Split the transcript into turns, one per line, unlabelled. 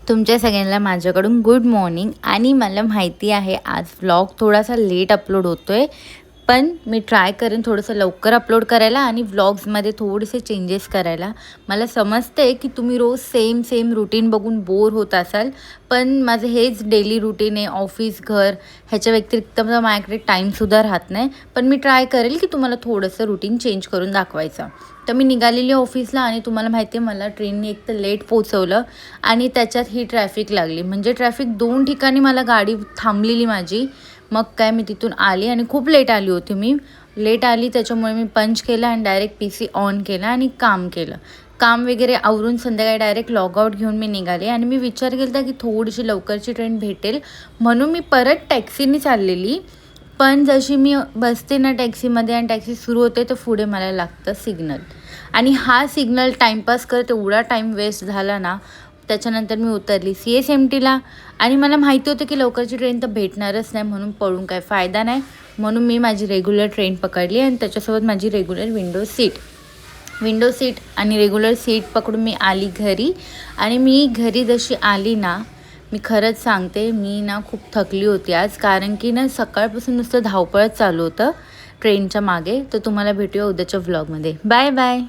तुमच्या सगळ्यांना माझ्याकडून गुड मॉर्निंग. आणि मला माहिती आहे आज व्लॉग थोडासा लेट अपलोड होतो आहे, पण मी ट्राय करेन थोडंसं लवकर अपलोड करायला आणि व्लॉग्समध्ये थोडेसे चेंजेस करायला. मला समजते की तुम्ही रोज सेम रुटीन बघून बोर होत असाल, पण माझं हेच डेली रुटीन आहे. ऑफिस, घर ह्याच्या व्यतिरिक्त माझ्याकडे टाईमसुद्धा राहत नाही. पण मी ट्राय करेल की तुम्हाला थोडंसं रुटीन चेंज करून दाखवायचं. तर मी निघालेली ऑफिसला आणि तुम्हाला माहिती आहे मला ट्रेनने एक तर लेट पोचवलं आणि त्याच्यात ही ट्रॅफिक लागली. म्हणजे ट्रॅफिक 2 ठिकाणी मला गाडी थांबलेली माझी. मग काय मी तिथून आली आणि खूप लेट आली होती. मी लेट आली त्याच्यामुळे मी पंच केलं आणि डायरेक्ट PC ऑन केला आणि काम केलं. काम वगैरे आवरून संध्याकाळी डायरेक्ट लॉगआउट घेऊन मी निघाले आणि मी विचार केला होता की थोडीशी लवकरची ट्रेन भेटेल म्हणून मी परत टॅक्सीने चाललेली. पण जशी मी बसते ना टॅक्सीमध्ये आणि टॅक्सी सुरू होते तर पुढे मला लागतं सिग्नल आणि हा सिग्नल टाईमपास करत एवढा टाईम वेस्ट झाला ना. त्याच्यानंतर मी उतरली CSMTला आणि मला माहिती होतं की लवकरची ट्रेन तर भेटणारच नाही, म्हणून पळून काय फायदा नाही. म्हणून मी माझी रेग्युलर ट्रेन पकडली आणि त्याच्यासोबत माझी रेग्युलर विंडो सीट आणि रेग्युलर सीट पकडून मी आली घरी. आणि मी घरी जशी आली ना, मी खरंच सांगते मी ना खूप थकली होती आज, कारण की ना सकाळपासून नुसतं धावपळच चालू होतं ट्रेनच्या मागे. तर तुम्हाला भेटूया उद्याच्या व्लॉगमध्ये. Bye bye.